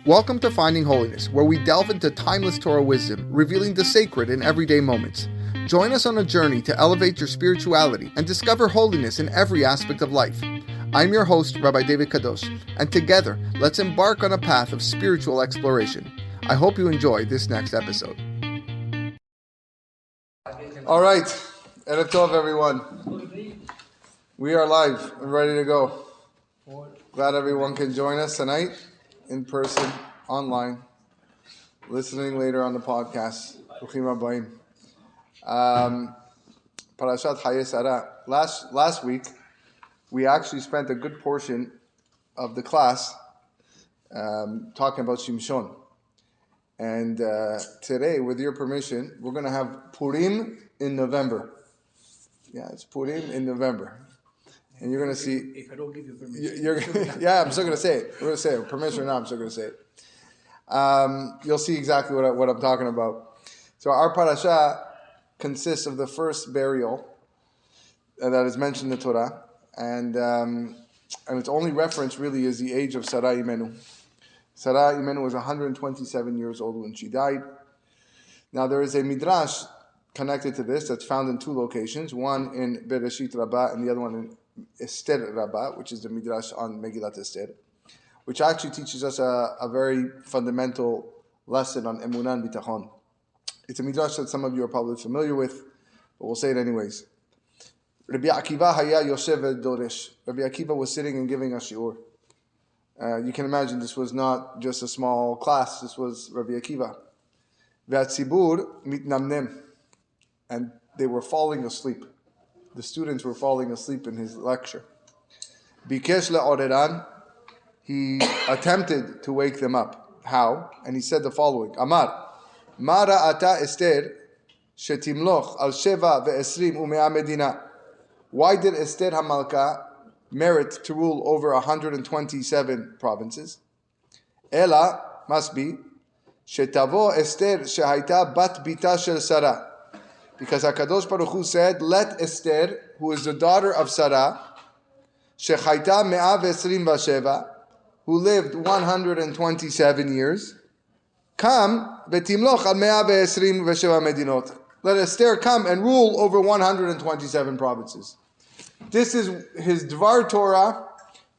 Welcome to Finding Holiness, where we delve into timeless Torah wisdom, revealing the sacred in everyday moments. Join us on a journey to elevate your spirituality and discover holiness in every aspect of life. I'm your host, Rabbi David Kadosh, and together, let's embark on a path of spiritual exploration. I hope you enjoy this next episode. All right, Erev Tov, everyone. We are live and ready to go. Glad everyone can join us tonight, in person, online, listening later on the podcast. Bruchim Rabbaim. Parashat Haye, Sara. Last week, we actually spent a good portion of the class talking about Shimshon. And today, with your permission, we're going to have Purim in November. Yeah, it's Purim in November. And you're going to see... If I don't give you permission. Yeah, I'm still going to say it. We're going to say it. Permission or not, I'm still going to say it. You'll see exactly what I'm talking about. So our parasha consists of the first burial that is mentioned in the Torah. And its only reference really is the age of Sara Imenu. Sara Imenu was 127 years old when she died. Now there is a midrash connected to this that's found in two locations. One in Bereshit Rabbah and the other one in Esther Rabbah, which is the midrash on Megillat Esther, which actually teaches us a very fundamental lesson on Emunah and Bitachon. It's a midrash that some of you are probably familiar with, but we'll say it anyways. Rabbi Akiva Haye Yoshev Doresh. Rabbi Akiva was sitting and giving a shiur. You can imagine this was not just a small class. This was Rabbi Akiva. V'atzibur mitnamnem, and they were falling asleep. The students were falling asleep in his lecture. Bikesh le'oreran, he attempted to wake them up. How? And he said the following: Amar, Mara ata Esther shetimloch al sheva ve'esrim u'mea medina. Why did Esther Hamalka merit to rule over 127 provinces? Ela must be shetavo Esther shehaita bat bita shel Sara. Because HaKadosh Baruch Hu said, let Esther, who is the daughter of Sara, shechaita me'ah ve'esrim v'sheva, who lived 127 years, come v'timloch al me'ah ve'esrim v'sheva medinot. Let Esther come and rule over 127 provinces. This is his Dvar Torah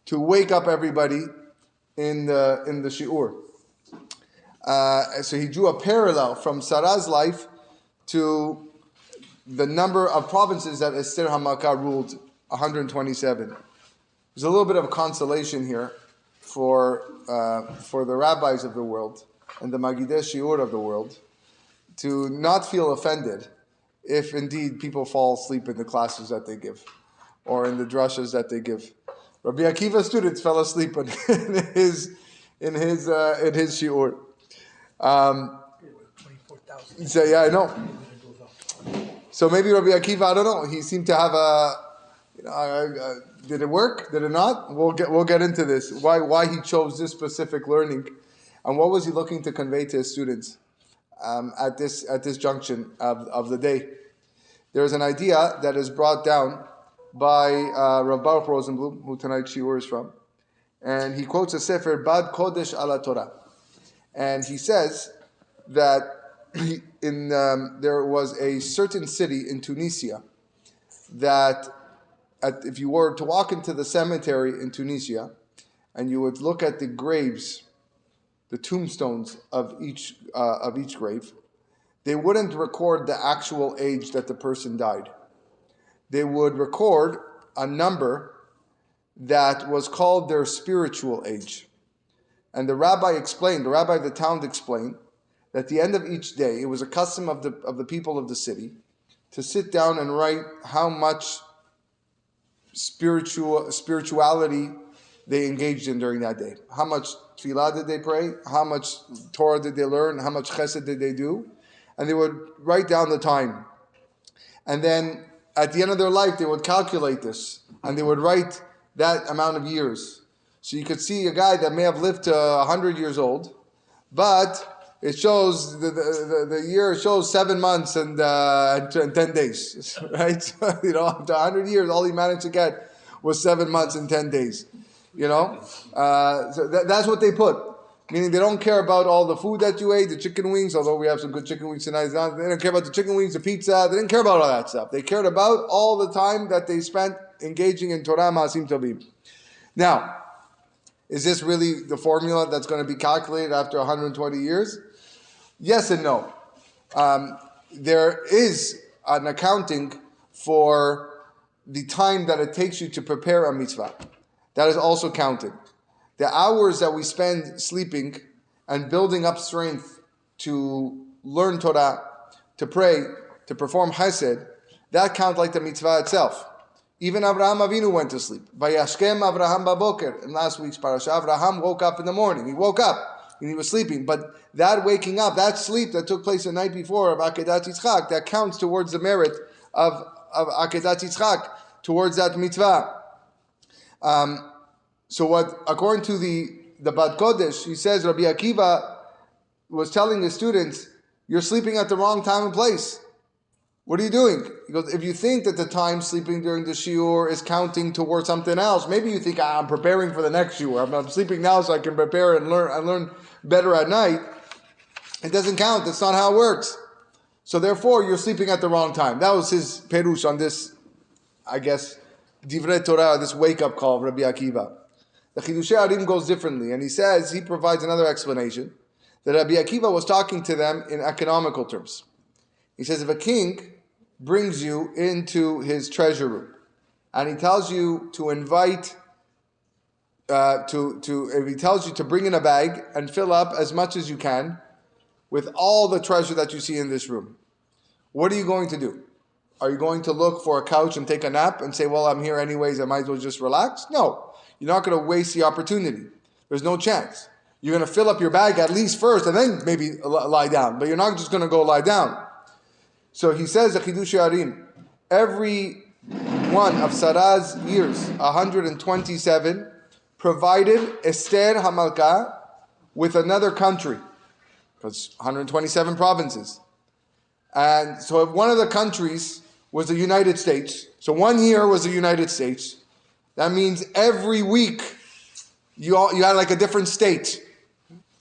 to wake up everybody in the shiur. So he drew a parallel from Sarah's life to the number of provinces that Esther Hamalka ruled, 127. There's a little bit of consolation here for the rabbis of the world and the Magidei Shiur of the world to not feel offended if indeed people fall asleep in the classes that they give or in the drashas that they give. Rabbi Akiva's students fell asleep in his shiur. So yeah, I know. So maybe Rabbi Akiva, I don't know. He seemed to have did it work? Did it not? We'll get into this. Why he chose this specific learning, and what was he looking to convey to his students at this junction of the day? There is an idea that is brought down by Rav Baruch Rosenblum, who tonight's shiur is from, and he quotes a sefer Bad Kodesh ala Torah, and he says that there was a certain city in Tunisia that if you were to walk into the cemetery in Tunisia and you would look at the graves, the tombstones of each grave, they wouldn't record the actual age that the person died. They would record a number that was called their spiritual age. And the rabbi of the town explained, at the end of each day, it was a custom of the people of the city to sit down and write how much spirituality they engaged in during that day. How much tefillah did they pray? How much Torah did they learn? How much chesed did they do? And they would write down the time. And then at the end of their life, they would calculate this. And they would write that amount of years. So you could see a guy that may have lived to 100 years old, but it shows the year shows 7 months and 10 days, right? So, after 100 years, all he managed to get was 7 months and 10 days. So that's what they put. meaning they don't care about all the food that you ate, the chicken wings, although we have some good chicken wings tonight. They don't care about the chicken wings, the pizza. They didn't care about all that stuff. They cared about all the time that they spent engaging in Torah Ma'asim Tovim. Now, is this really the formula that's going to be calculated after 120 years? Yes and no. There is an accounting for the time that it takes you to prepare a mitzvah. That is also counted. The hours that we spend sleeping and building up strength to learn Torah, to pray, to perform Chesed, that counts like the mitzvah itself. Even Avraham Avinu went to sleep. Vayashkem Avraham baboker. In last week's parasha, Avraham woke up in the morning. He woke up and he was sleeping. But that waking up, that sleep that took place the night before of Akedat Yitzchak, that counts towards the merit of Akedat Yitzchak, towards that mitzvah. So what, according to the Bat Kodesh, he says, Rabbi Akiva was telling his students, you're sleeping at the wrong time and place. What are you doing? He goes, if you think that the time sleeping during the shiur is counting towards something else, maybe you think, I'm preparing for the next shiur. I'm sleeping now so I can prepare and learn better at night. It doesn't count. That's not how it works. So therefore, you're sleeping at the wrong time. That was his perush on this, I guess, Divrei Torah, this wake-up call of Rabbi Akiva. The Chidushei Arim goes differently, and he provides another explanation, that Rabbi Akiva was talking to them in economical terms. He says, if a king brings you into his treasure room, and he tells you to invite, if he tells you to bring in a bag and fill up as much as you can with all the treasure that you see in this room, what are you going to do? Are you going to look for a couch and take a nap and say, well, I'm here anyways, I might as well just relax? No. You're not going to waste the opportunity. There's no chance. You're going to fill up your bag at least first and then maybe lie down. But you're not just going to go lie down. So he says, the Chidushei Arim, every one of Sara's years, 127, provided Esther Hamalka with another country. Because 127 provinces. And so if one of the countries was the United States, so 1 year was the United States, that means every week you had like a different state.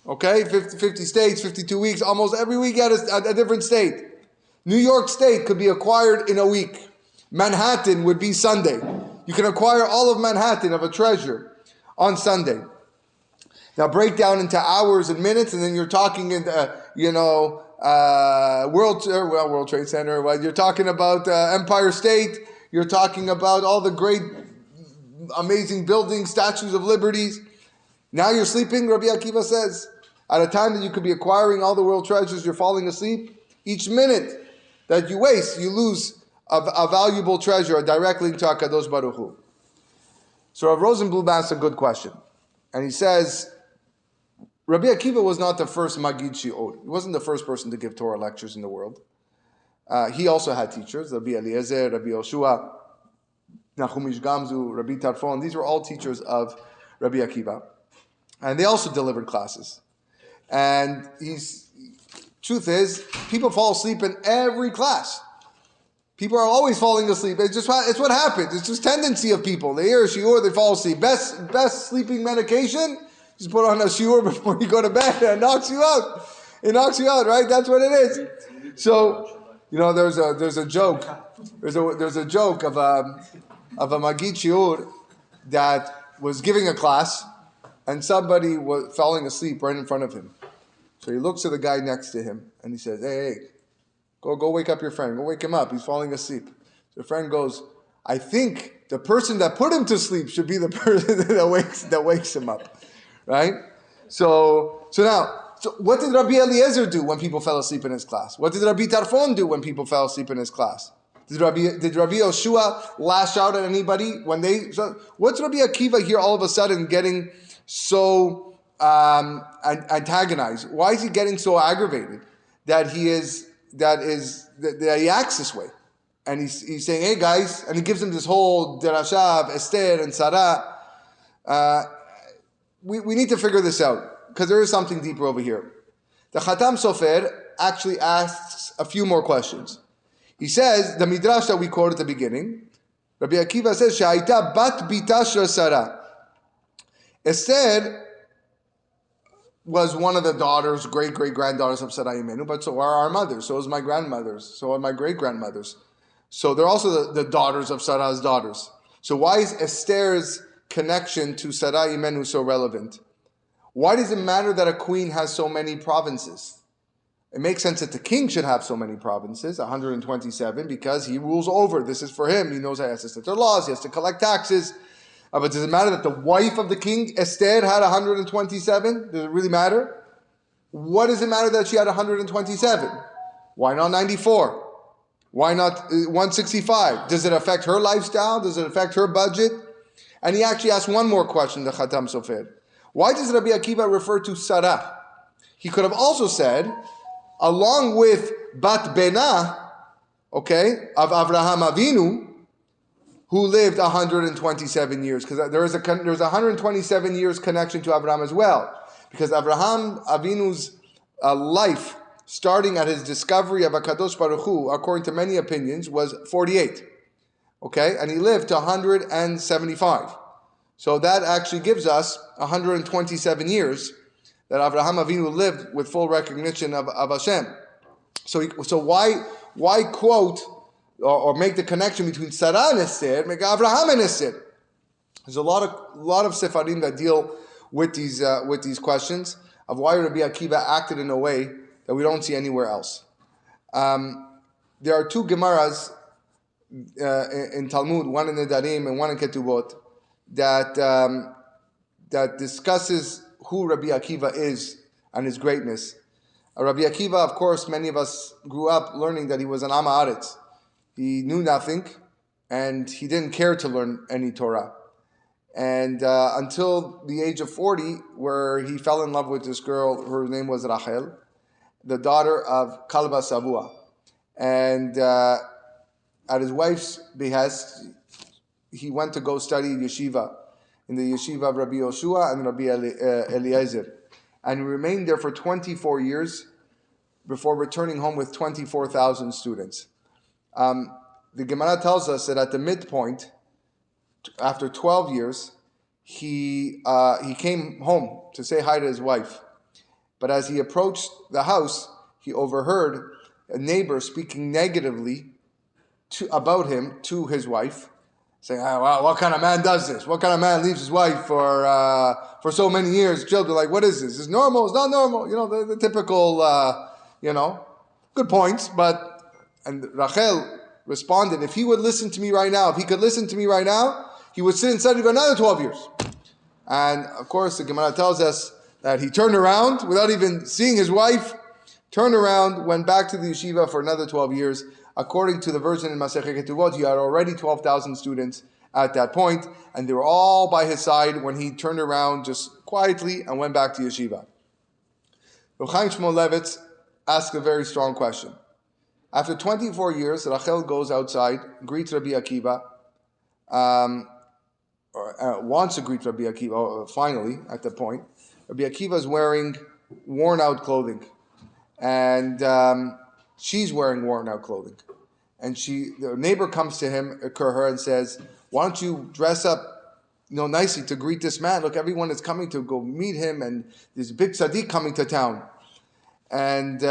Okay? 50 states, 52 weeks, almost every week you had a different state. New York State could be acquired in a week. Manhattan would be Sunday. You can acquire all of Manhattan of a treasure on Sunday. Now break down into hours and minutes, and then you're talking in World Trade Center. Well, you're talking about Empire State. You're talking about all the great, amazing buildings, statues of liberties. Now you're sleeping, Rabbi Akiva says. At a time that you could be acquiring all the world treasures, you're falling asleep. Each minute that you waste, you lose a valuable treasure, a direct link to HaKadosh Baruch Hu. So Rav Rosenblum asks a good question. And he says, Rabbi Akiva was not the first Magid Shi'or. He wasn't the first person to give Torah lectures in the world. He also had teachers, Rabbi Eliezer, Rabbi Yoshua, Nachumish Gamzu, Rabbi Tarfon. These were all teachers of Rabbi Akiva. And they also delivered classes. And truth is, people fall asleep in every class. People are always falling asleep. It's what happens. It's just tendency of people. They hear a shiur, they fall asleep. Best sleeping medication, just put on a shiur before you go to bed, and it knocks you out. It knocks you out, right? That's what it is. So, there's a joke. There's a joke of a Magid shiur that was giving a class, and somebody was falling asleep right in front of him. So he looks at the guy next to him, and he says, hey, go wake up your friend. Go wake him up. He's falling asleep. So the friend goes, I think the person that put him to sleep should be the person that wakes him up. Right? So what did Rabbi Eliezer do when people fell asleep in his class? What did Rabbi Tarfon do when people fell asleep in his class? Did Rabbi Yoshua lash out at anybody when what's Rabbi Akiva here all of a sudden getting so antagonized? Why is he getting so aggravated that he acts this way? And he's saying, hey guys, and he gives them this whole derasha of Esther and Sara. We need to figure this out, because there is something deeper over here. The Khatam Sofer actually asks a few more questions. He says, the Midrash that we quoted at the beginning, Rabbi Akiva says, Sha'aita bat bita shel Sara. Esther was one of the daughters, great-great-granddaughters of Sara Imenu, but so are our mothers. So is my grandmothers. So are my great-grandmothers. So they're also the daughters of Sarah's daughters. So why is Esther's connection to Sara Imenu so relevant? Why does it matter that a queen has so many provinces? It makes sense that the king should have so many provinces, 127, because he rules over. This is for him. He knows how he has to set their laws. He has to collect taxes. But does it matter that the wife of the king, Esther, had 127? Does it really matter? What does it matter that she had 127? Why not 94? Why not 165? Does it affect her lifestyle? Does it affect her budget? And he actually asked one more question, the Khatam Sofer. Why does Rabbi Akiva refer to Sara? He could have also said, along with Bat Benah, of Avraham Avinu, who lived 127 years, because there's 127 years connection to Avraham as well, because Avraham Avinu's life, starting at his discovery of HaKadosh Baruch Hu, according to many opinions, was 48, and he lived to 175. So that actually gives us 127 years that Avraham Avinu lived with full recognition of Hashem. So why quote or make the connection between Sarah and Esther, make Avraham and Esther? There's a lot of Sefarim that deal with these questions of why Rabbi Akiva acted in a way that we don't see anywhere else. There are two Gemaras in Talmud, one in Nedarim and one in Ketubot, that discusses who Rabbi Akiva is and his greatness. Rabbi Akiva, of course, many of us grew up learning that he was an Am Haaretz. He knew nothing, and he didn't care to learn any Torah. And until the age of 40, where he fell in love with this girl, her name was Rachel, the daughter of Kalba Savua. And at his wife's behest, he went to go study yeshiva, in the yeshiva of Rabbi Yoshua and Rabbi Eliezer. And he remained there for 24 years before returning home with 24,000 students. The Gemara tells us that at the midpoint, after 12 years, he came home to say hi to his wife. But as he approached the house, he overheard a neighbor speaking negatively about him to his wife, saying, wow, what kind of man does this? What kind of man leaves his wife for so many years? Children, like, what is this? Is normal? It's not normal. The typical, good points. And Rachel responded, if he would listen to me right now, if he could listen to me right now, he would sit and study for another 12 years. And of course, the Gemara tells us that he turned around without even seeing his wife, turned around, went back to the yeshiva for another 12 years. According to the version in Masechet Ketubot, he had already 12,000 students at that point, and they were all by his side when he turned around just quietly and went back to yeshiva. Reb Chaim Shmulevitz asked a very strong question. After 24 years, Rachel goes outside, greets Rabbi Akiva, wants to greet Rabbi Akiva, finally, at the point. Rabbi Akiva is wearing worn-out clothing, and she's wearing worn-out clothing. And the neighbor comes to her and says, why don't you dress up nicely to greet this man? Look, everyone is coming to go meet him, and there's a big tzaddik coming to town. And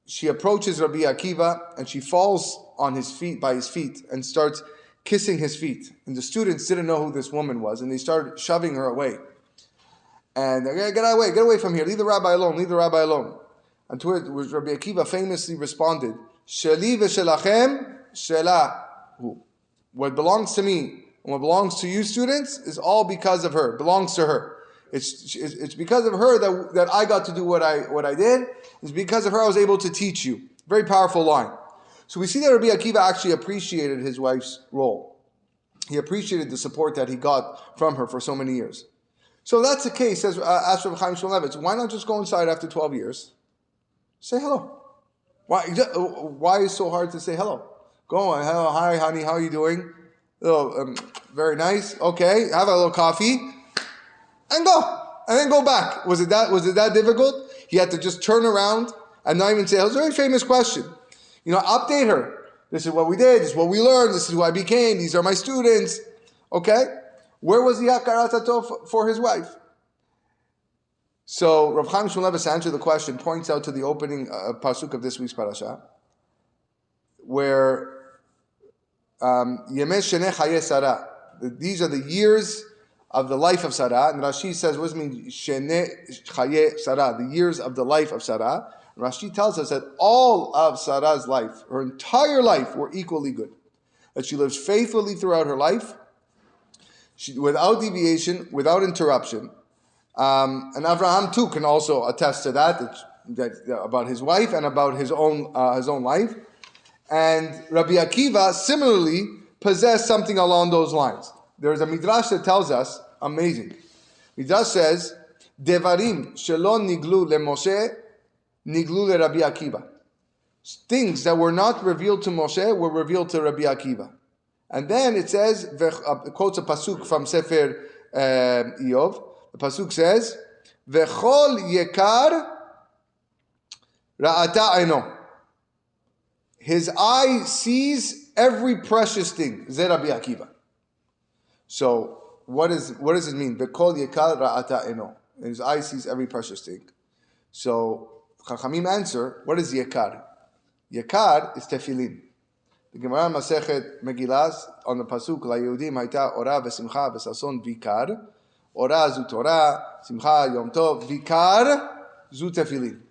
she approaches Rabbi Akiva, and she falls by his feet, and starts kissing his feet. And the students didn't know who this woman was, and they started shoving her away. And get away from here, leave the rabbi alone. And to it, Rabbi Akiva famously responded, Sheli v'shelachem shelahu. What belongs to me and what belongs to you students is all because of her, belongs to her. It's because of her that I got to do what I did. It's because of her I was able to teach you. Very powerful line. So we see that Rabbi Akiva actually appreciated his wife's role. He appreciated the support that he got from her for so many years. So if that's the case, asked Rabbi Chaim Shmulevitz, why not just go inside after 12 years? Say hello. Why is it so hard to say hello? Go on, hello, hi, honey, how are you doing? Very nice. Okay, have a little coffee, and go, and then go back. Was it that difficult? He had to just turn around and not even say. It was a very famous question. Update her. This is what we did. This is what we learned. This is who I became. These are my students. Okay, where was the hakarat hatov for his wife? So Rav Chaim Shmulevitz, to answer the question, points out to the opening pasuk of this week's parasha, where Yemei Sheneh Haye Sara. These are the years of the life of Sara. And Rashi says, what does it mean, Sheneh Haye Sara, the years of the life of Sara? And Rashi tells us that all of Sara's life, her entire life, were equally good. That she lives faithfully throughout her life, without deviation, without interruption. And Abraham too can also attest to that about his wife and about his own life. And Rabbi Akiva similarly possessed something along those lines. There is a midrash that tells us, amazing. Midrash says, Devarim shelo niglu leMoshe niglu leRabbi Akiva. Things that were not revealed to Moshe were revealed to Rabbi Akiva. And then it says, quotes a pasuk from Sefer Iyov. The pasuk says, "V'chol yekar ra'ata eno." His eye sees every precious thing. Ze Rabbi Akiva. So what does it mean? V'chol yekar ra'ata eno. His eye sees every precious thing. So Chachamim answer, what is yekar? Yekar is tefillin. The Gemara Masechet Megillah on the pasuk LaYehudim Hayta Ora v'Simcha v'Sason Vikar. Ora zu Torah, Simcha Yom Tov, Vikar zu Tefillin.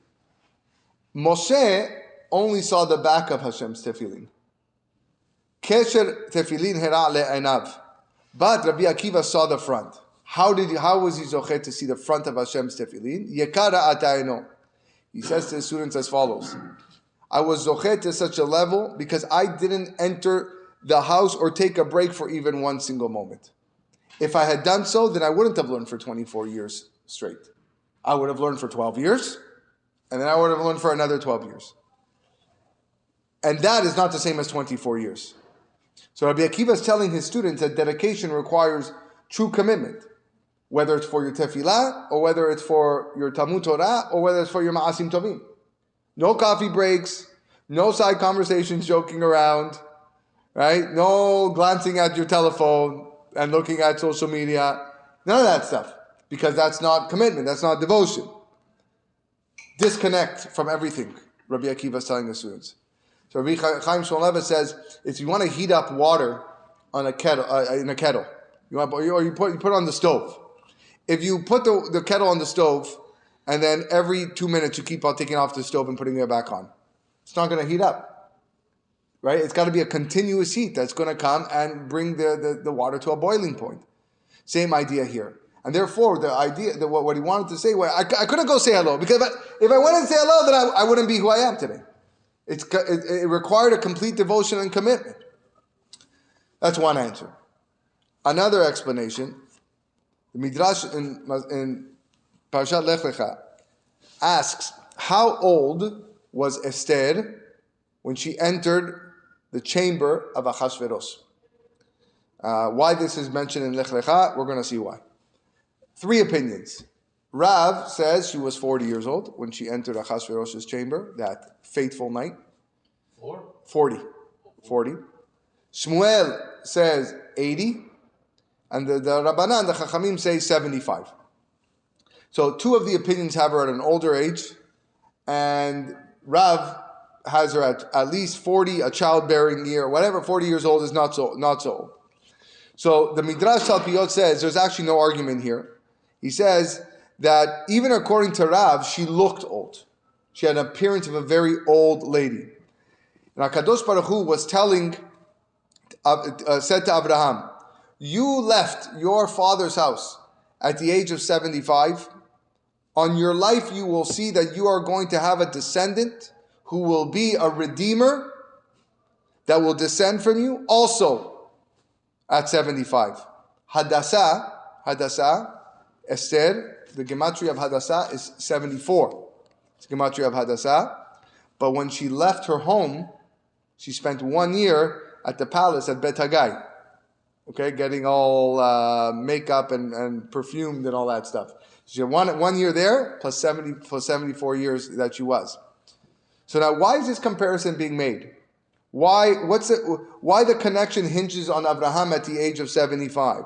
Moshe only saw the back of Hashem's Tefillin. Kesher Tefillin hera le'enav. But Rabbi Akiva saw the front. How was he zochet to see the front of Hashem's Tefillin? Yekara atayno. He says to his students as follows: I was zochet to such a level because I didn't enter the house or take a break for even one single moment. If I had done so, then I wouldn't have learned for 24 years straight. I would have learned for 12 years, and then I would have learned for another 12 years. And that is not the same as 24 years. So Rabbi Akiva is telling his students that dedication requires true commitment, whether it's for your tefillah, or whether it's for your Talmud Torah, or whether it's for your ma'asim tovim. No coffee breaks, no side conversations joking around, right? No glancing at your telephone and looking at social media. None of that stuff. Because that's not commitment, that's not devotion. Disconnect from everything, Rabbi Akiva is telling the students. So Rabbi Chaim Shmulevitz says, if you want to heat up water on a kettle, you put it on the stove. If you put the kettle on the stove, and then every 2 minutes you keep on taking off the stove and putting it back on, it's not going to heat up. Right? It's got to be a continuous heat that's going to come and bring the water to a boiling point. Same idea here. And therefore, the idea, what he wanted to say, I couldn't go say hello, because if I went and say hello, then I wouldn't be who I am today. It required a complete devotion and commitment. That's one answer. Another explanation, the Midrash in Parashat Lech Lecha asks, how old was Esther when she entered the chamber of Achashverosh? Why this is mentioned in Lech Lecha, we're going to see why. 3 opinions. Rav says she was 40 years old when she entered Achashverosh's chamber that fateful night. 40. Shmuel says 80. And the Rabbanan, the Chachamim, say 75. So 2 of the opinions have her at an older age. And Rav has her at least 40, a childbearing year, whatever. 40 years old is not so old. So the Midrash Talpiyot says there's actually no argument here. He says that even according to Rav, she looked old. She had an appearance of a very old lady. And HaKadosh Baruch Hu was said to Abraham, you left your father's house at the age of 75. On your life you will see that you are going to have a descendant who will be a redeemer that will descend from you also at 75. Hadassah, Esther, the gematria of Hadassah is 74. It's the gematria of Hadassah. But when she left her home, she spent 1 year at the palace at Bet Hagai. Okay, getting all makeup and perfumed and all that stuff. She had one year there, plus 74 years that she was. So now, why is this comparison being made? Why the connection hinges on Abraham at the age of 75?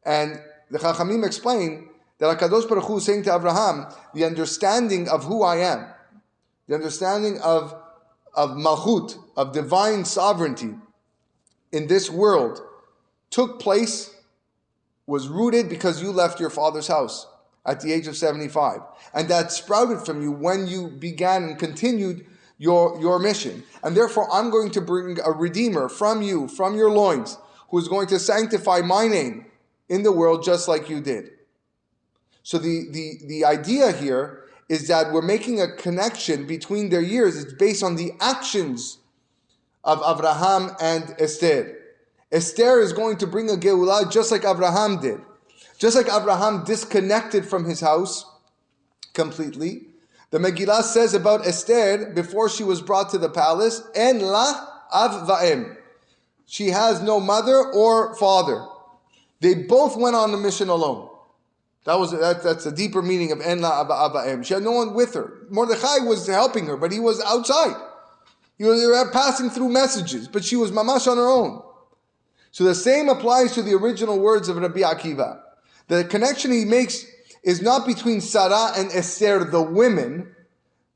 And the Chachamim explain that HaKadosh Baruch Hu is saying to Abraham, the understanding of who I am, the understanding of Malchut, of divine sovereignty in this world took place, was rooted because you left your father's house at the age of 75. And that sprouted from you when you began and continued your mission. And therefore I'm going to bring a redeemer from you, from your loins, who is going to sanctify my name in the world just like you did. So the idea here is that we're making a connection between their years. It's based on the actions of Abraham and Esther. Esther is going to bring a Geulah just like Abraham did. Just like Abraham disconnected from his house completely. The Megillah says about Esther, before she was brought to the palace, En la av va'em. She has no mother or father. They both went on the mission alone. That's the deeper meaning of En la av va'em. She had no one with her. Mordechai was helping her, but he was outside. They were passing through messages, but she was mamash on her own. So the same applies to the original words of Rabbi Akiva. The connection he makes is not between Sara and Esther, the women,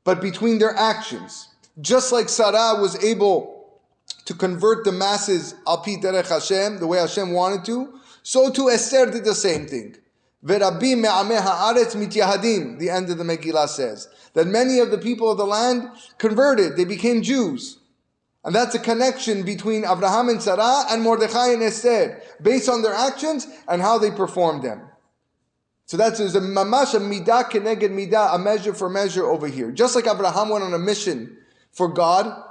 but between their actions. Just like Sara was able to convert the masses al pi derech Hashem, the way Hashem wanted to, so too Esther did the same thing. Ve'rabim me'ameh ha'aretz mityahadim, the end of the Megillah says, that many of the people of the land converted, they became Jews. And that's a connection between Abraham and Sarah and Mordechai and Esther, based on their actions and how they performed them. So there's a mamash, a midah keneged midah, a measure for measure over here. Just like Abraham went on a mission for God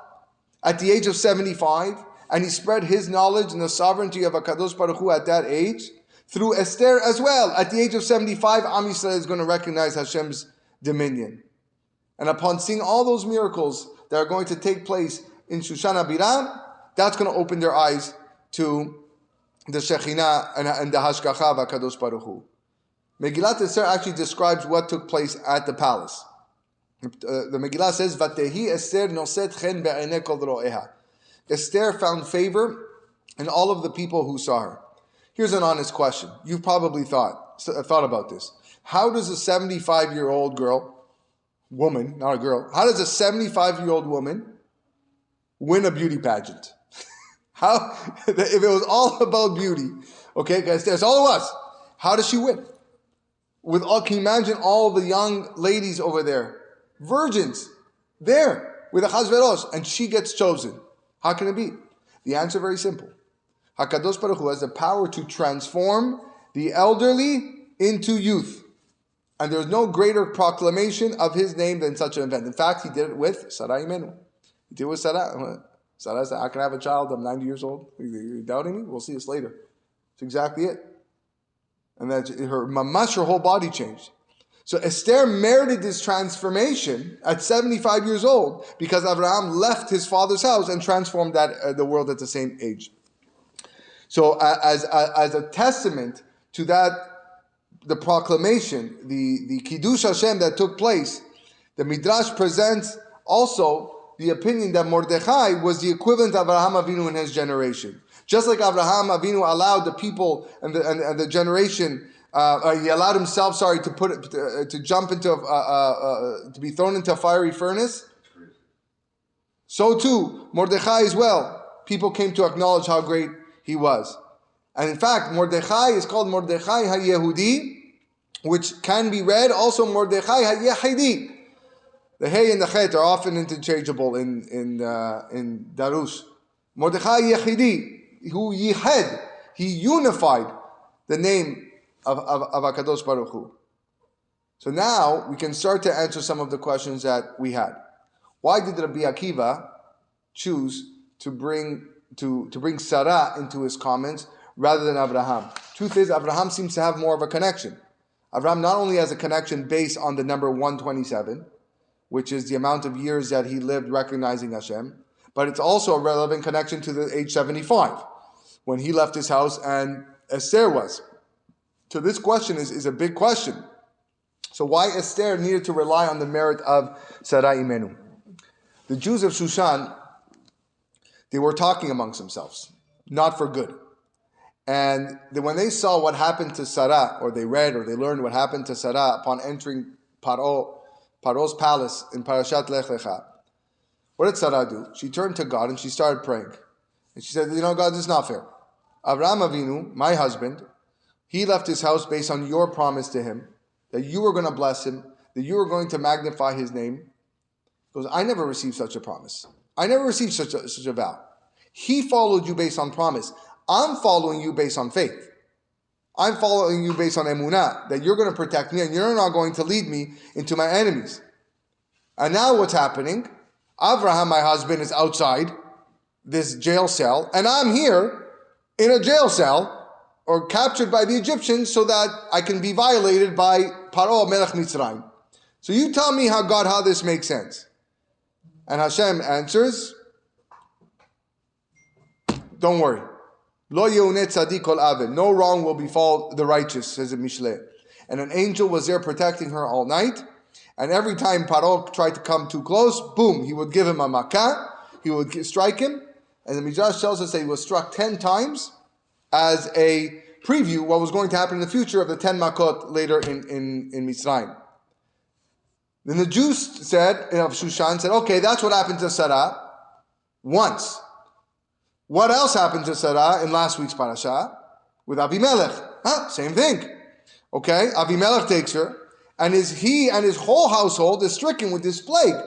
at the age of 75, and he spread his knowledge and the sovereignty of HaKadosh Baruch Hu at that age, through Esther as well, at the age of 75, Am Yisrael is going to recognize Hashem's dominion. And upon seeing all those miracles that are going to take place in Shushan HaBirah, that's going to open their eyes to the Shekhinah and the Hashgacha of HaKadosh Baruch Hu. Megillat Esther actually describes what took place at the palace. The Megillah says, "Vatehi Esther noset chen be'einei kol ro'eha." Esther found favor in all of the people who saw her. Here's an honest question. You've probably thought about this. How does a 75-year-old woman, not a girl, how does a 75-year-old woman win a beauty pageant? How, if it was all about beauty, okay, guys, that's all it was. How does she win? Can you imagine all the young ladies over there, virgins, there with a chazveros, and she gets chosen? How can it be? The answer is very simple. HaKadosh Baruch Hu has the power to transform the elderly into youth. And there's no greater proclamation of his name than such an event. In fact, he did it with Sara Imenu. He did it with Sara. Sara said, I can have a child, I'm 90 years old. Are you doubting me? We'll see this later. That's exactly it. And that her whole body changed. So Esther merited this transformation at 75 years old because Abraham left his father's house and transformed the world at the same age. So as a testament to that, the proclamation, the Kiddush Hashem that took place, the Midrash presents also the opinion that Mordechai was the equivalent of Abraham Avinu in his generation. Just like Abraham Avinu allowed the people and the generation, he allowed himself, to jump into, to be thrown into a fiery furnace. So too, Mordechai as well. People came to acknowledge how great he was. And in fact, Mordechai is called Mordechai HaYehudi, which can be read also Mordechai HaYehidi. The Haye and the Chet are often interchangeable in Darush. Mordechai Yehidi, who Yihed, he unified the name of HaKadosh Baruch Hu. So now we can start to answer some of the questions that we had. Why did Rabbi Akiva choose to bring Sara into his comments rather than Abraham? Truth is, Abraham seems to have more of a connection. Abraham not only has a connection based on the number 127, which is the amount of years that he lived recognizing Hashem, but it's also a relevant connection to the age 75, when he left his house and Esther was. So this question is a big question. So why Esther needed to rely on the merit of Sara Imenu? The Jews of Shushan, they were talking amongst themselves, not for good. And when they saw what happened to Sara, or they read or they learned what happened to Sara upon entering Paro's palace in Parashat Lech Lecha, what did Sara do? She turned to God and she started praying. And she said, God, this is not fair. Avraham Avinu, my husband, he left his house based on your promise to him, that you were going to bless him, that you were going to magnify his name. He goes, I never received such a promise. I never received such a vow. He followed you based on promise. I'm following you based on faith. I'm following you based on emunah, that you're going to protect me and you're not going to lead me into my enemies. And now what's happening? Avraham, my husband, is outside this jail cell, and I'm here in a jail cell, or captured by the Egyptians, so that I can be violated by Paro Melech Mitzrayim. So you tell me how this makes sense. And Hashem answers, don't worry. Lo yeuneh tzadik kol aved. No wrong will befall the righteous, says the Mishle. And an angel was there protecting her all night. And every time Paro tried to come too close, boom, he would give him a makkah. He would strike him. And the Midrash tells us that he was struck 10 times as a preview what was going to happen in the future of the 10 makot later in Mitzrayim. Then the Jews said, of Shushan said, okay, that's what happened to Sara once. What else happened to Sara in last week's parasha with Avimelech? Same thing. Okay, Avimelech takes her, and he and his whole household is stricken with this plague.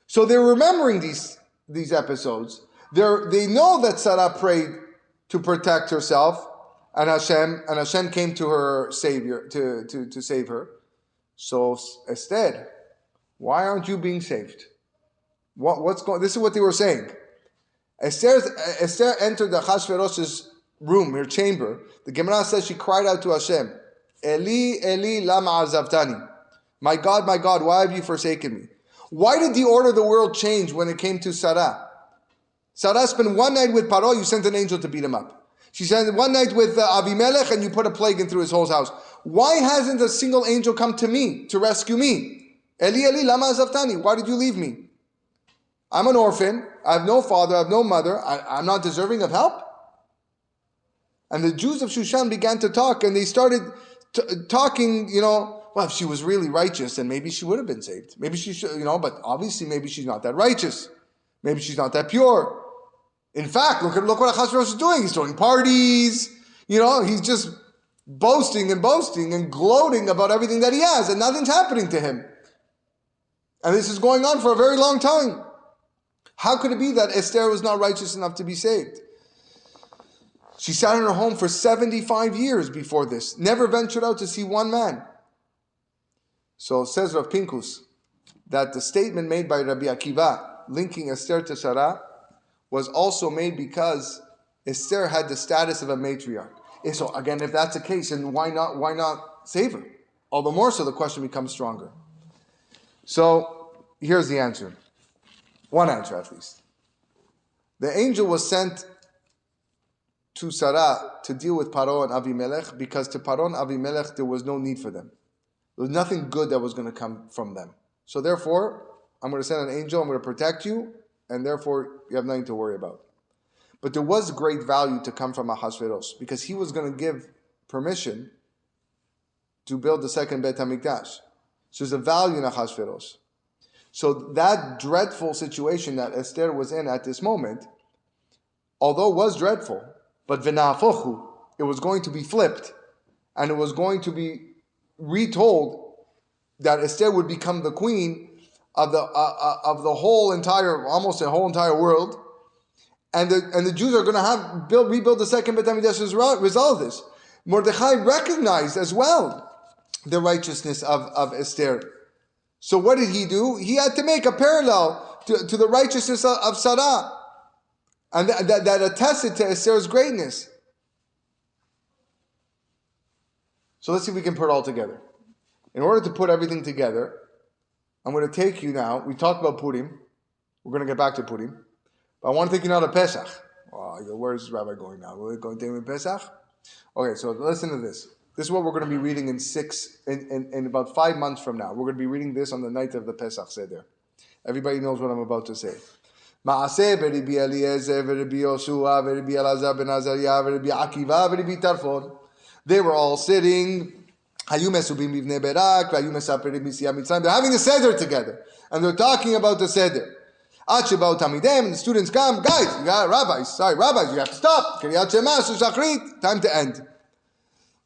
So they're remembering these episodes. They know that Sara prayed to protect herself, and Hashem came to her savior to save her. So Esther, why aren't you being saved? What's going? This is what they were saying. Esther entered the Achashverosh's room, her chamber. The Gemara says she cried out to Hashem, Eli, Eli, lama azavtani. My God, why have you forsaken me? Why did the order of the world change when it came to Sara? Sara spent one night with Paro, you sent an angel to beat him up. She spent one night with Avimelech, and you put a plague in through his whole house. Why hasn't a single angel come to me to rescue me? Eli, Eli, lama azavtani. Why did you leave me? I'm an orphan. I have no father. I have no mother. I'm not deserving of help. And the Jews of Shushan began to talk, and they started talking, well, if she was really righteous, then maybe she would have been saved. Maybe she should, but obviously maybe she's not that righteous. Maybe she's not that pure. In fact, look what Achashverosh is doing. He's throwing parties. He's just boasting and gloating about everything that he has, and nothing's happening to him. And this is going on for a very long time. How could it be that Esther was not righteous enough to be saved? She sat in her home for 75 years before this, never ventured out to see one man. So says Rav Pinkus that the statement made by Rabbi Akiva linking Esther to Sara was also made because Esther had the status of a matriarch. So again, if that's the case, then why not save her? All the more so the question becomes stronger. So here's the answer. One answer at least. The angel was sent to Sara to deal with Paro and Avimelech because to Paro and Avimelech there was no need for them. There was nothing good that was going to come from them. So therefore, I'm going to send an angel, I'm going to protect you, and therefore you have nothing to worry about. But there was great value to come from Ahasuerus because he was going to give permission to build the second Beit HaMikdash. So there's a value in Ahasuerus. So that dreadful situation that Esther was in at this moment, although it was dreadful, but v'na'afochu, it was going to be flipped, and it was going to be retold that Esther would become the queen of the whole entire, almost the whole entire world, and the Jews are going to rebuild the second Beit HaMikdash as a result of this. Mordechai recognized as well the righteousness of Esther. So what did he do? He had to make a parallel to the righteousness of Sara. And that attested to Esther's greatness. So let's see if we can put it all together. In order to put everything together, I'm going to take you now. We talked about Purim. We're going to get back to Purim. But I want to take you now to Pesach. Oh, where's Rabbi going now? We're going to take him to Pesach? Okay, so listen to this. This is what we're going to be reading in about 5 months from now. We're going to be reading this on the night of the Pesach Seder. Everybody knows what I'm about to say. Ma'aseh Rabbi Eliezer, Rabbi Yoshua, Rabbi Elazar ben Azariah, Rabbi Akiva, Rabbi Tarfon. They were all sitting. They're having the Seder together. And they're talking about the Seder. And the students come, guys, you got rabbis, you have to stop. Time to end.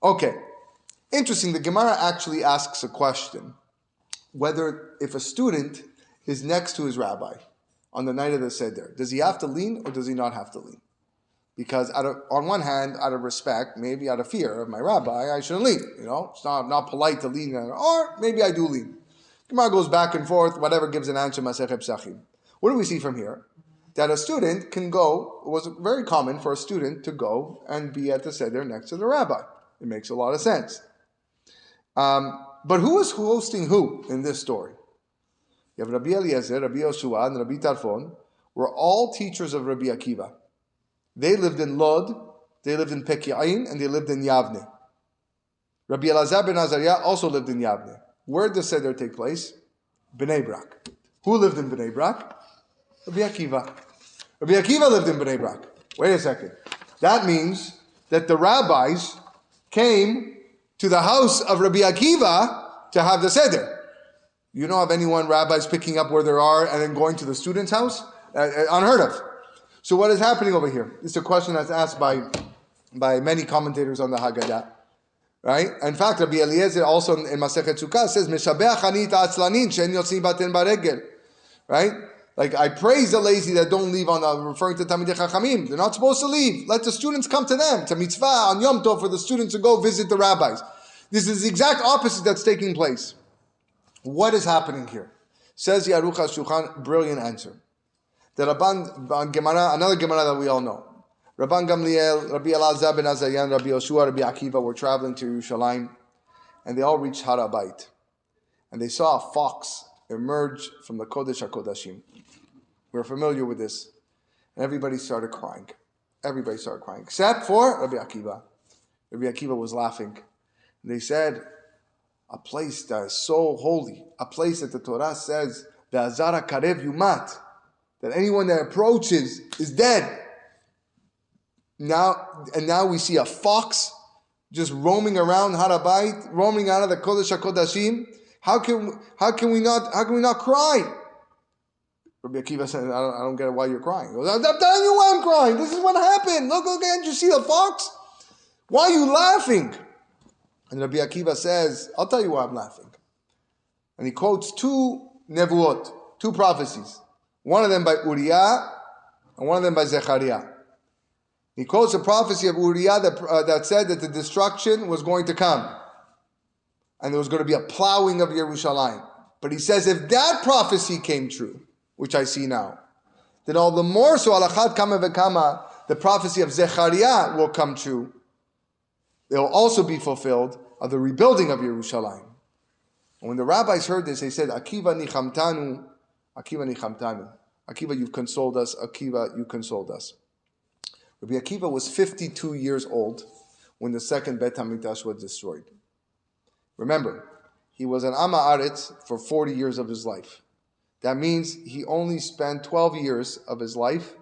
Okay. Interesting, the Gemara actually asks a question. Whether if a student is next to his rabbi on the night of the Seder, does he have to lean or does he not have to lean? Because on one hand, out of respect, maybe out of fear of my rabbi, I shouldn't lean. It's not polite to lean, or maybe I do lean. Gemara goes back and forth, whatever gives an answer. Masechet Psachim. What do we see from here? That a student can go. It was very common for a student to go and be at the Seder next to the rabbi. It makes a lot of sense. But who is hosting who in this story? You have Rabbi Eliezer, Rabbi Yoshua, and Rabbi Tarfon were all teachers of Rabbi Akiva. They lived in Lod, they lived in Peki'ain, and they lived in Yavne. Rabbi Elazar ben Azariah also lived in Yavne. Where did the Seder take place? Bnei Brak. Who lived in Bnei Brak? Rabbi Akiva. Rabbi Akiva lived in Bnei Brak. Wait a second. That means that the rabbis came to the house of Rabbi Akiva to have the Seder. You know of anyone, rabbis picking up where they are and then going to the student's house? Unheard of. So what is happening over here? It's a question that's asked by many commentators on the Haggadah. Right? In fact, Rabbi Eliezer also in Masechet Sukkah says, Meshabeach ani ta'atzlanin she'en yotzim baten baregel. Right? Like, I praise the lazy that don't leave referring to Talmidei Chachamim. They're not supposed to leave. Let the students come to them. It's a mitzvah on Yom Tov for the students to go visit the rabbis. This is the exact opposite that's taking place. What is happening here? Says Yaruch HaShulchan, brilliant answer. The Rabban Gemara, another Gemara that we all know. Rabban Gamliel, Rabbi Elazar ben Azariah, Rabbi Yoshua, Rabbi Akiva were traveling to Yerushalayim, and they all reached Har HaBayit. And they saw a fox emerge from the Kodesh HaKodashim. We're familiar with this. And everybody started crying. Everybody started crying, except for Rabbi Akiva. Rabbi Akiva was laughing. And they said, a place that is so holy, a place that the Torah says, Ve'azara karev yumat, that anyone that approaches is dead. Now we see a fox just roaming around Har HaBayit, roaming out of the Kodesh HaKodashim. How can we not cry? Rabbi Akiva said, I don't get why you're crying. He goes, I'm telling you why I'm crying. This is what happened. Look, can't you see the fox? Why are you laughing? And Rabbi Akiva says, I'll tell you why I'm laughing. And he quotes two nevuot, two prophecies. One of them by Uriah, and one of them by Zechariah. He quotes a prophecy of Uriah that said that the destruction was going to come. And there was going to be a plowing of Yerushalayim. But he says, if that prophecy came true, which I see now, then all the more so, alachat kama v'kama, the prophecy of Zechariah will come true. It will also be fulfilled of the rebuilding of Yerushalayim. And when the rabbis heard this, they said, Akiva nichamtanu, Akiva nichamtanu. Akiva, you've consoled us. Akiva, you consoled us. Rabbi Akiva was 52 years old when the second Bet HaMikdash was destroyed. Remember, he was an Amma Aretz for 40 years of his life. That means he only spent 12 years of his life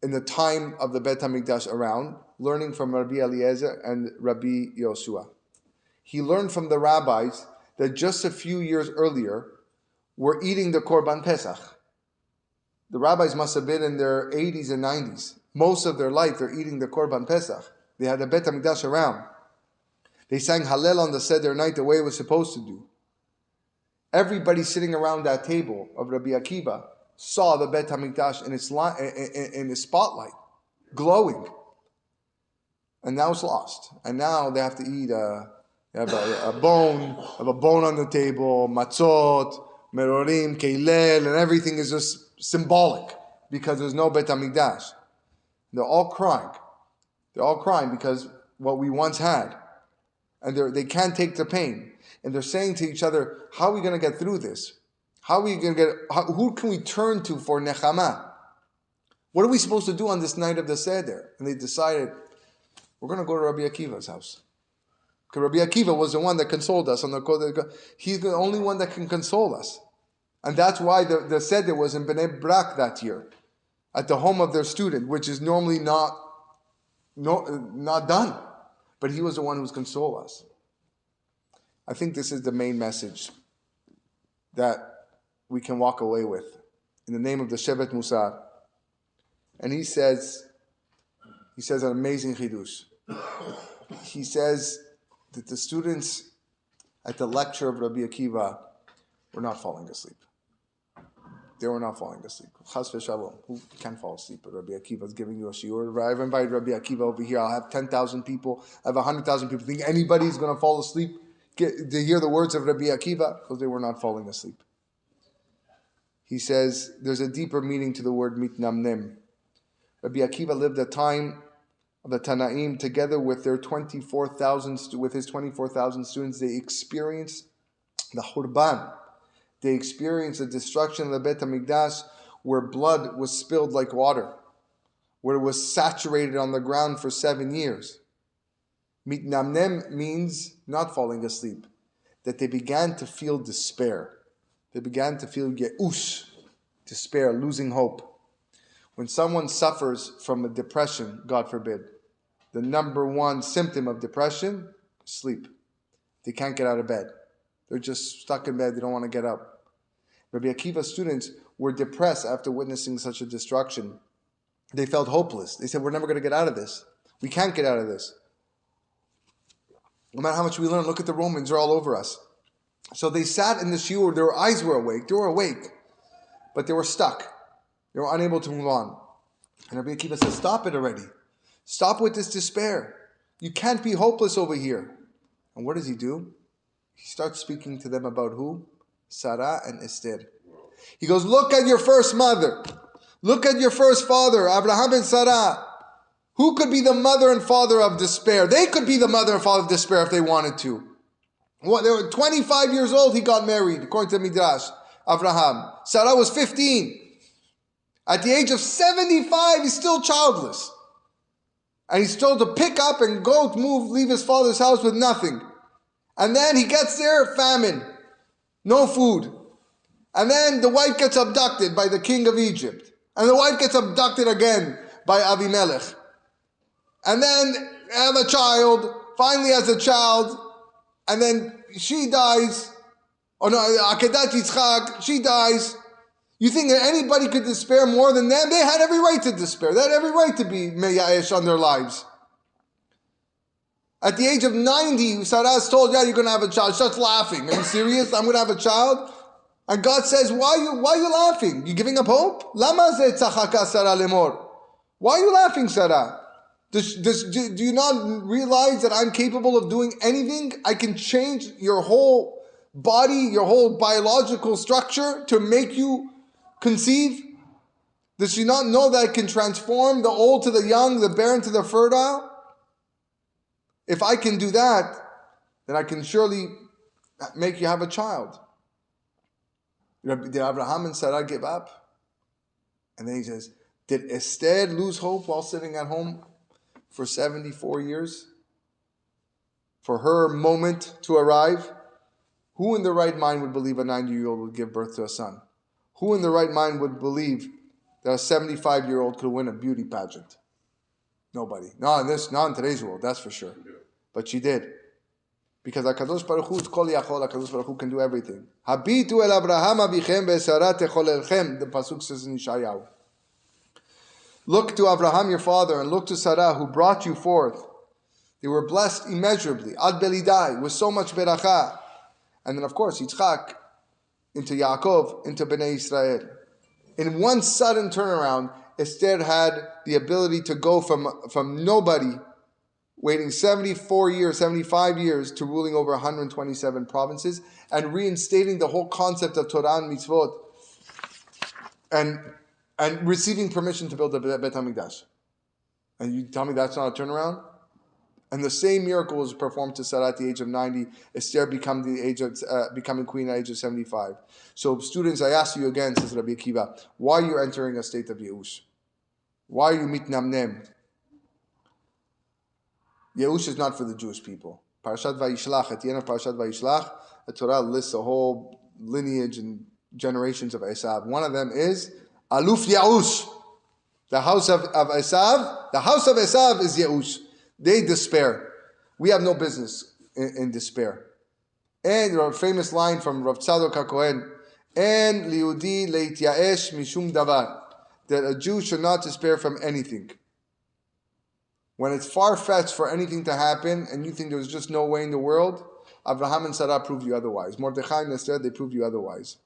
in the time of the Bet HaMikdash around, learning from Rabbi Eliezer and Rabbi Yoshua. He learned from the rabbis that just a few years earlier were eating the Korban Pesach. The rabbis must have been in their 80s and 90s. Most of their life, they're eating the Korban Pesach. They had the Bet HaMikdash around. They sang Hallel on the Seder night the way it was supposed to do. Everybody sitting around that table of Rabbi Akiva saw the Bet HaMikdash in its spotlight, glowing. And now it's lost. And now they have to eat a bone on the table, matzot, merorim, keilel, and everything is just symbolic because there's no Bet HaMikdash. They're all crying. They're all crying because what we once had. And they can't take the pain. And they're saying to each other, how are we going to get through this? Who can we turn to for nechama? What are we supposed to do on this night of the Seder? And they decided, we're going to go to Rabbi Akiva's house. Because Rabbi Akiva was the one that consoled us. He's the only one that can console us. And that's why the seder was in Bnei Brak that year, at the home of their student, which is normally not done. But he was the one who's console us. I think this is the main message that we can walk away with in the name of the Shevet Musar. And he says an amazing chidush. He says that the students at the lecture of Rabbi Akiva were not falling asleep. They were not falling asleep. Chas v'shalom. Who can fall asleep? But Rabbi Akiva is giving you a shiur. I've invited Rabbi Akiva over here. I'll have 10,000 people. I have 100,000 people. Think anybody's going to fall asleep to hear the words of Rabbi Akiva? Because they were not falling asleep. He says there's a deeper meaning to the word mitnamnem. Rabbi Akiva lived a time of the Tanaim together with their 24,000 students. They experienced the Hurban. They experienced the destruction of the Beit HaMikdash, where blood was spilled like water, where it was saturated on the ground for 7 years. Mitnamnem means not falling asleep, that they began to feel despair. They began to feel ye'ush, despair, losing hope. When someone suffers from a depression, God forbid, the number one symptom of depression, sleep. They can't get out of bed. They're just stuck in bed. They don't want to get up. Rabbi Akiva's students were depressed after witnessing such a destruction. They felt hopeless. They said, we're never going to get out of this. We can't get out of this. No matter how much we learn, look at the Romans. They're all over us. So they sat in the shiur. Their eyes were awake. They were awake. But they were stuck. They were unable to move on. And Rabbi Akiva says, stop it already. Stop with this despair. You can't be hopeless over here. And what does he do? He starts speaking to them about who? Sara and Esther. He goes, look at your first mother. Look at your first father, Abraham and Sara. Who could be the mother and father of despair? They could be the mother and father of despair if they wanted to. Well, they were 25 years old, he got married, according to Midrash, Abraham. Sara was 15. At the age of 75, he's still childless. And he's told to pick up and go to leave his father's house with nothing. And then he gets there, famine. No food. And then the wife gets abducted by the king of Egypt. And the wife gets abducted again by Avimelech. And then have a child, finally has a child, and then she dies. Oh no, Akedat Yitzchak, she dies. You think that anybody could despair more than them? They had every right to despair. They had every right to be meyaesh on their lives. At the age of 90, Sarah is told, yeah, you're going to have a child. She starts laughing. Are you serious? I'm going to have a child? And God says, why are you laughing? You giving up hope? Lama ze tzachaka Sara lemor. Why are you laughing, Sarah? Do you not realize that I'm capable of doing anything? I can change your whole body, your whole biological structure to make you conceive? Does she not know that I can transform the old to the young, the barren to the fertile? If I can do that, then I can surely make you have a child. Did Abraham and Sarah give up? And then he says, did Esther lose hope while sitting at home for 74 years? For her moment to arrive? Who in their right mind would believe a 90-year-old would give birth to a son? Who in their right mind would believe that a 75-year-old could win a beauty pageant? Nobody. Not in today's world, that's for sure. But she did. Because HaKadosh Baruch Hu is Kol Yachol, HaKadosh Baruch Hu can do everything. Habitu el Abraham avichem ve'Sara techolelchem, the Pasuk says in Yeshayahu. Look to Abraham your father and look to Sarah who brought you forth. They were blessed immeasurably. Ad belidai, with so much beracha. And then of course Yitzchak into Yaakov, into Bnei Israel. In one sudden turnaround, Esther had the ability to go from nobody, waiting 74 years, 75 years, to ruling over 127 provinces, and reinstating the whole concept of Torah and mitzvot, and receiving permission to build the Beit HaMikdash. And you tell me that's not a turnaround? And the same miracle was performed to Sarah at the age of 90. Esther becoming queen at the age of 75. So students, I ask you again, says Rabbi Akiva, why are you entering a state of Yehush? Why are you mitnamnem? Yehush is not for the Jewish people. Parashat Vayishlach, at the end of Parashat Vayishlach, the Torah lists a whole lineage and generations of Esav. One of them is Aluf Yaush. The house of Esav. The house of Esav is Yaush. They despair. We have no business in despair. And a famous line from Rav Tzadok HaKohen, En liudi leityaesh mishum davar, that a Jew should not despair from anything. When it's far-fetched for anything to happen, and you think there's just no way in the world, Abraham and Sarah prove you otherwise. Mordechai and Esther, they prove you otherwise.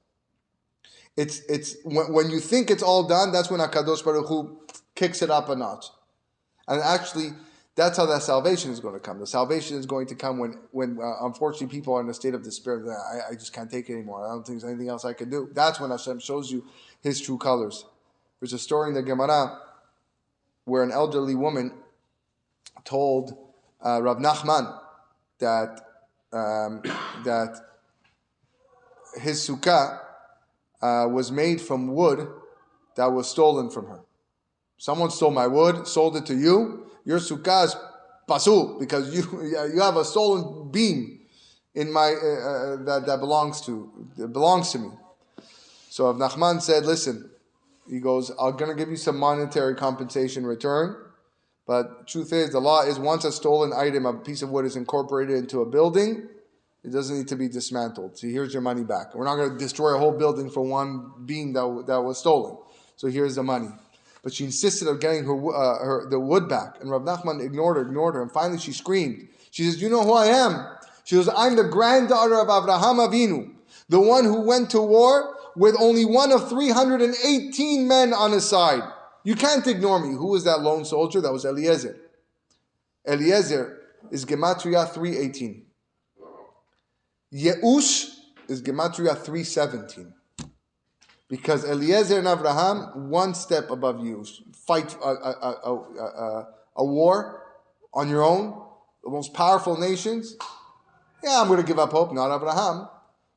It's when you think it's all done, that's when HaKadosh Baruch Hu kicks it up a notch. And actually, that's how that salvation is going to come. The salvation is going to come when unfortunately people are in a state of despair. I just can't take it anymore. I don't think there's anything else I can do. That's when Hashem shows you His true colors. There's a story in the Gemara where an elderly woman told Rav Nachman that his sukkah was made from wood that was stolen from her. Someone stole my wood, sold it to you. Your sukkah is pasul because you have a stolen beam in my that belongs to me. So Rav Nachman said, "Listen," he goes, "I'm going to give you some monetary compensation return, but truth is, the law is once a stolen item, a piece of wood is incorporated into a building, it doesn't need to be dismantled. So here's your money back. We're not going to destroy a whole building for one beam that was stolen. So here's the money." But she insisted on getting the wood back. And Rav Nachman ignored her. And finally she screamed. She says, "You know who I am?" She goes, "I'm the granddaughter of Avraham Avinu, the one who went to war with only one of 318 men on his side. You can't ignore me." Who was that lone soldier? That was Eliezer. Eliezer is Gematria 318. Yeush is Gematria 317. Because Eliezer and Avraham, one step above you, fight a war on your own, the most powerful nations. Yeah, I'm going to give up hope. Not Avraham,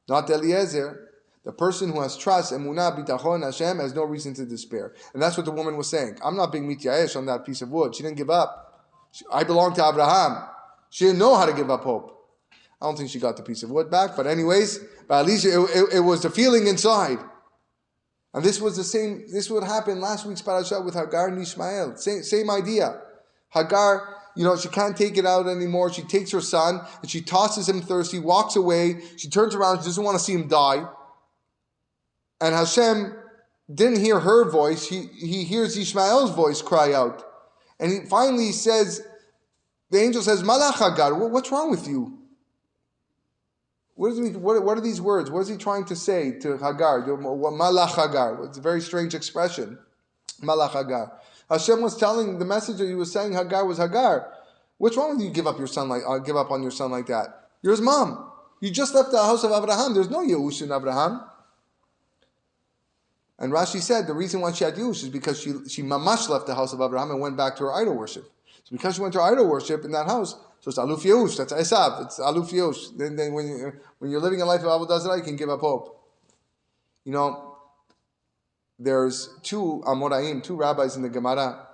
not Eliezer. The person who has trust, emunah, bitachon, Hashem, has no reason to despair. And that's what the woman was saying. I'm not being mityaesh on that piece of wood. She didn't give up. I belong to Avraham. She didn't know how to give up hope. I don't think she got the piece of wood back, but anyways, but at least it was the feeling inside. And this was the same. This would happen last week's parasha with Hagar and Ishmael. Same idea. Hagar, she can't take it out anymore. She takes her son and she tosses him thirsty, walks away. She turns around. She doesn't want to see him die. And Hashem didn't hear her voice. He hears Ishmael's voice cry out. And he finally says, the angel says, "Malach Hagar, what's wrong with you?" What are these words? What is he trying to say to Hagar? Malach Hagar. It's a very strange expression. Malach Hagar. Hashem was telling, the message that he was saying Hagar was, Hagar, what's wrong with you give up on your son like that? You're his mom. You just left the house of Abraham. There's no Yeush in Abraham. And Rashi said the reason why she had Yeush is because she mamash left the house of Abraham and went back to her idol worship. So because she went to idol worship in that house, so it's Aluf Yeush, that's Esav, it's Aluf Yeush. Then when you're living a life of Avodah Zarah, you can give up hope. There's two Amoraim, two rabbis in the Gemara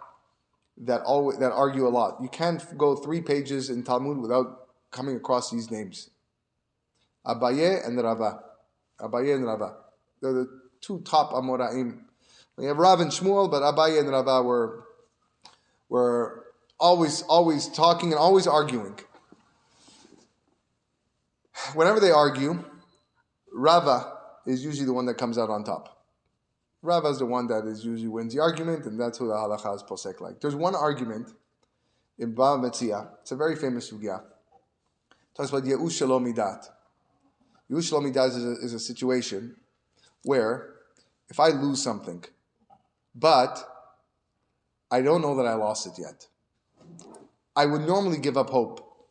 that argue a lot. You can't go 3 pages in Talmud without coming across these names. Abaye and Rava. Abaye and Rava. They're the 2 top Amoraim. We have Rav and Shmuel, but Abaye and Rava were always talking and always arguing. Whenever they argue, Rava is usually the one that comes out on top. Rava is the one that usually wins the argument, and that's who the halacha is posek like. There's one argument in Bava Metzia. It's a very famous sugya. It talks about Yeush Shelo Midat. Yeush Shelo Midat is a situation where if I lose something, but I don't know that I lost it yet, I would normally give up hope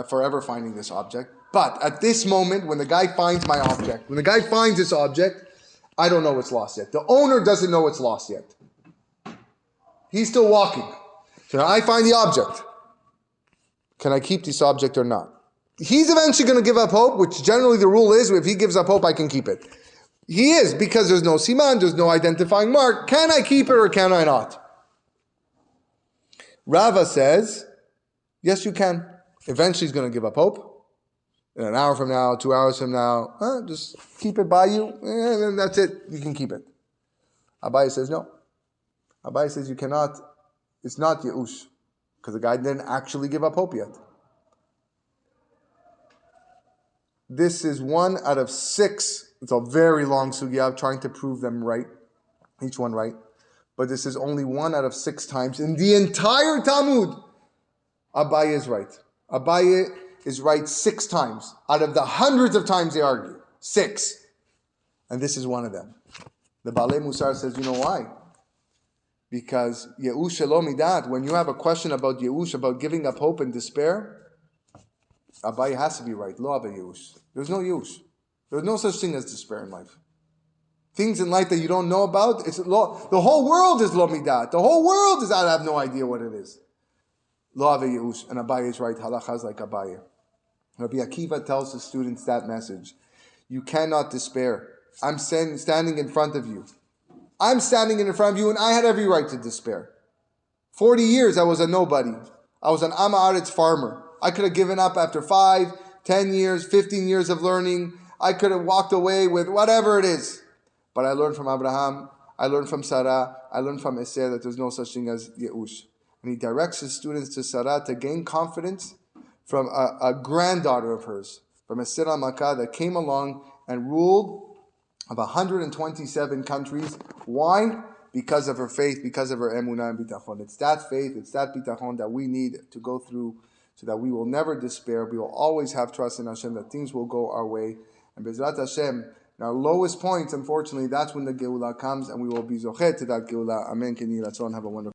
for ever finding this object. But at this moment, when the guy finds my object, when the guy finds this object, I don't know it's lost yet. The owner doesn't know it's lost yet. He's still walking. So now I find the object. Can I keep this object or not? He's eventually going to give up hope, which generally the rule is, if he gives up hope, I can keep it. He is, because there's no siman, there's no identifying mark. Can I keep it or can I not? Rava says, yes, you can. Eventually he's going to give up hope. an hour from now, 2 hours from now, just keep it by you, and that's it. You can keep it. Abaye says no. Abaye says you cannot. It's not Yeush, because the guy didn't actually give up hope yet. This is 1 out of 6. It's a very long sugya of trying to prove them right, each one right. But this is only 1 out of 6 times in the entire Talmud. Abaye is right. Abaye is right 6 times out of the hundreds of times they argue. 6. And this is one of them. The Balei Musar says, you know why? Because Yeush lo midat, when you have a question about Yeush, about giving up hope and despair, Abaye has to be right. Lo ava Yeush. There's no Yeush. There's no such thing as despair in life. Things in life that you don't know about, the whole world is lo midat. The whole world is, I have no idea what it is. Lo ava Yeush. And Abaye is right. Halacha is like Abaye. Rabbi Akiva tells the students that message. You cannot despair. I'm standing in front of you. I'm standing in front of you, and I had every right to despair. 40 years I was a nobody. I was an Am Haaretz farmer. I could have given up after 5, 10 years, 15 years of learning. I could have walked away with whatever it is. But I learned from Abraham, I learned from Sara, I learned from Esther that there's no such thing as Yeush. And he directs his students to Sara to gain confidence from a granddaughter of hers, from Esther Makkah, that came along and ruled of 127 countries. Why? Because of her faith, because of her emunah and bitachon. It's that faith, it's that bitachon that we need to go through so that we will never despair. We will always have trust in Hashem that things will go our way. And Bezrat Hashem, in our lowest points, unfortunately, that's when the Geulah comes, and we will be zochet to that Geulah. Amen. Keni Ratzon. Have a wonderful